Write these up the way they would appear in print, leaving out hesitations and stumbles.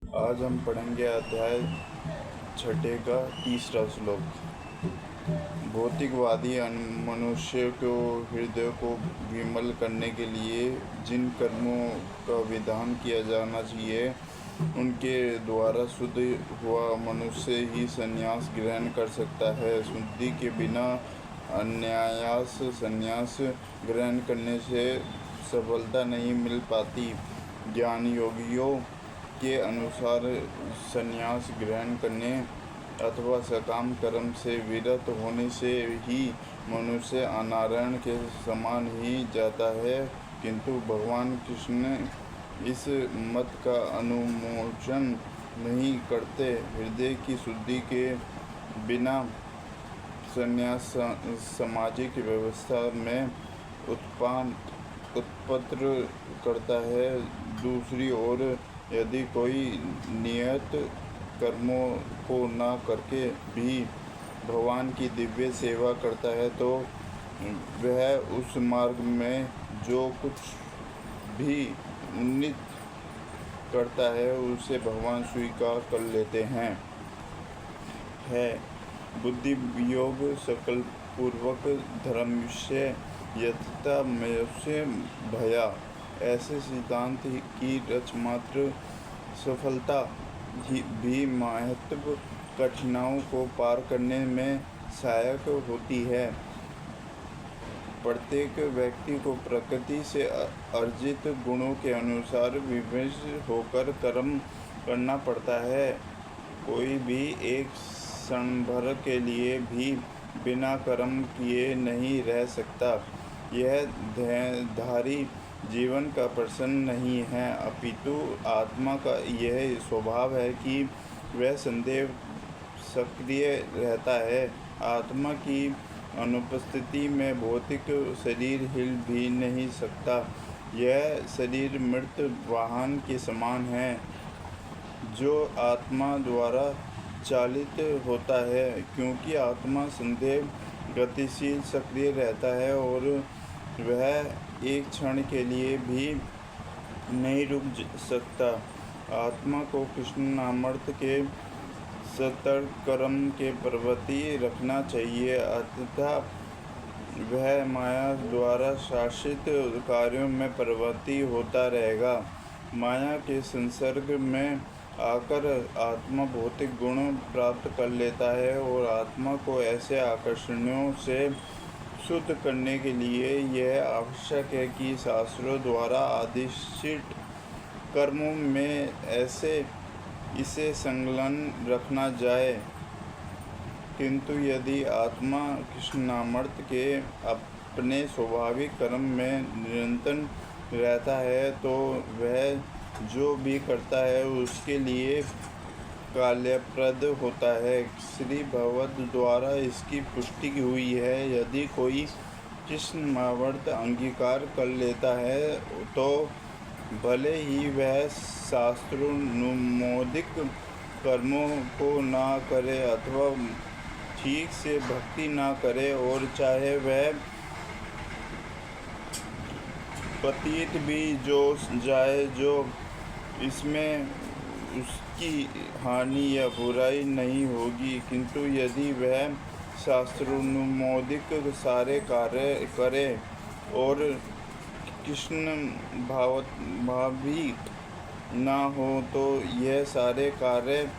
आज हम पढ़ेंगे अध्याय छठे का तीसरा श्लोक। भौतिकवादी मनुष्य को हृदय को विमल करने के लिए जिन कर्मों का विधान किया जाना चाहिए उनके द्वारा शुद्ध हुआ मनुष्य ही संन्यास ग्रहण कर सकता है। शुद्धि के बिना अनायास संन्यास ग्रहण करने से सफलता नहीं मिल पाती। ज्ञान योगियों के अनुसार संन्यास ग्रहण करने अथवा सकाम कर्म से विरत होने से ही मनुष्य अनारायण के समान ही जाता है, किंतु भगवान कृष्ण इस मत का अनुमोदन नहीं करते। हृदय की शुद्धि के बिना संन्यास सामाजिक व्यवस्था में उत्पन्न करता है। दूसरी ओर यदि कोई नियत कर्मों को न करके भी भगवान की दिव्य सेवा करता है तो वह उस मार्ग में जो कुछ भी उन्नत करता है उसे भगवान स्वीकार कर लेते हैं। बुद्धि योग सकल पूर्वक धर्म विषय यथता मनुष्य भया, ऐसे सिद्धांत की रचमात्र सफलता भी महत्व कठिनाइयों को पार करने में सहायक होती है। प्रत्येक व्यक्ति को प्रकृति से अर्जित गुणों के अनुसार विवश होकर कर्म करना पड़ता है। कोई भी एक क्षण भर के लिए भी बिना कर्म किए नहीं रह सकता। यह देहधारी जीवन का प्रश्न नहीं है, अपितु आत्मा का यह स्वभाव है कि वह सदैव सक्रिय रहता है। आत्मा की अनुपस्थिति में भौतिक शरीर हिल भी नहीं सकता। यह शरीर मृत वाहन के समान है जो आत्मा द्वारा चालित होता है, क्योंकि आत्मा सदैव गतिशील सक्रिय रहता है और वह एक क्षण के लिए भी नहीं रुक सकता। आत्मा को कृष्ण नामर्थ के सतर्क कर्म के प्रवृत्ति रखना चाहिए, अतः वह माया द्वारा शासित कार्यों में प्रवृत्ति होता रहेगा। माया के संसर्ग में आकर आत्मा भौतिक गुण प्राप्त कर लेता है और आत्मा को ऐसे आकर्षणों से शुद्ध करने के लिए यह आवश्यक है कि शास्त्रों द्वारा आदिष्ट कर्मों में इसे संलग्न रखना जाए। किंतु यदि आत्मा कृष्ण नामर्थ के अपने स्वाभाविक कर्म में निरंतर रहता है तो वह जो भी करता है उसके लिए कल्याणप्रद होता है। श्री भगवद द्वारा इसकी पुष्टि हुई है। यदि कोई कृष्ण नामर्थ अंगीकार कर लेता है तो भले ही वह शास्त्रोनुमोदित कर्मों को न करे अथवा ठीक से भक्ति न करे, और चाहे वह पतित भी जो जाए, जो इसमें उसकी हानि या बुराई नहीं होगी। किंतु यदि वह शास्त्रोनुमोदित सारे कार्य करे और कृष्ण भावी न हो तो यह सारे कार्य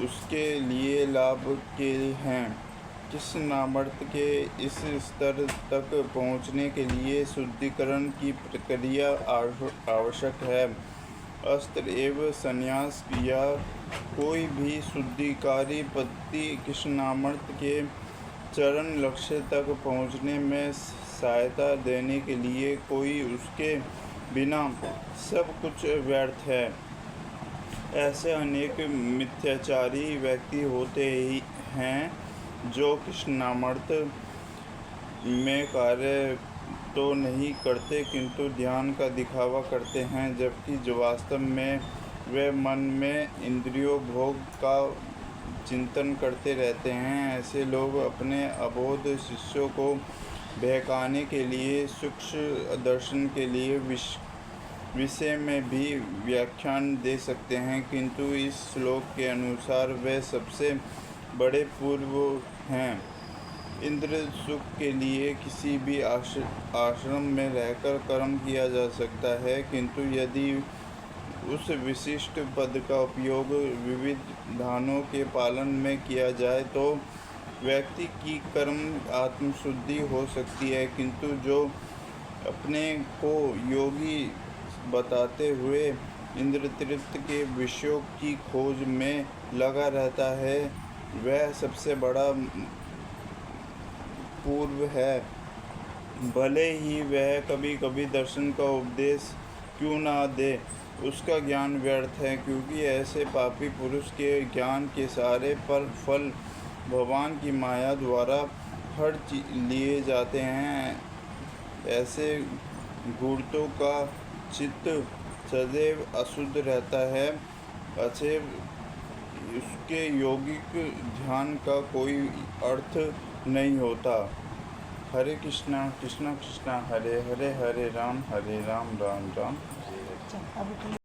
उसके लिए लाभ के हैं। कृष्ण नामर्थ के इस स्तर तक पहुँचने के लिए शुद्धिकरण की प्रक्रिया आवश्यक है। अस्त्र एवं संन्यास या कोई भी शुद्धिकारी पद्धति कृष्ण नामर्थ के चरण लक्ष्य तक पहुँचने में सहायता देने के लिए कोई उसके बिना सब कुछ व्यर्थ है। ऐसे अनेक मिथ्याचारी व्यक्ति होते ही हैं जो कृष्ण नामर्थ में कार्य तो नहीं करते किंतु ध्यान का दिखावा करते हैं, जबकि जो वास्तव में वे मन में इंद्रियों भोग का चिंतन करते रहते हैं। ऐसे लोग अपने अबोध शिष्यों को बहकाने के लिए सूक्ष्म दर्शन के लिए विषय में भी व्याख्यान दे सकते हैं, किंतु इस श्लोक के अनुसार वे सबसे बड़े पूर्व हैं। इंद्र सुख के लिए किसी भी आश्रम में रहकर कर्म किया जा सकता है, किंतु यदि उस विशिष्ट पद का उपयोग विविध विधानों के पालन में किया जाए तो व्यक्ति की कर्म आत्मशुद्धि हो सकती है। किंतु जो अपने को योगी बताते हुए इंद्रियतृप्त के विषयों की खोज में लगा रहता है, वह सबसे बड़ा पूर्व है। भले ही वह कभी-कभी दर्शन का उपदेश क्यों न दे, उसका ज्ञान व्यर्थ है, क्योंकि ऐसे पापी पुरुष के ज्ञान के सारे फल भगवान की माया द्वारा हर लिए जाते हैं। ऐसे घूर्तों का चित्त सदैव अशुद्ध रहता है, अतएव उसके यौगिक ध्यान का कोई अर्थ नहीं होता। हरे कृष्णा कृष्णा कृष्णा हरे हरे, हरे राम राम राम हरे हरे।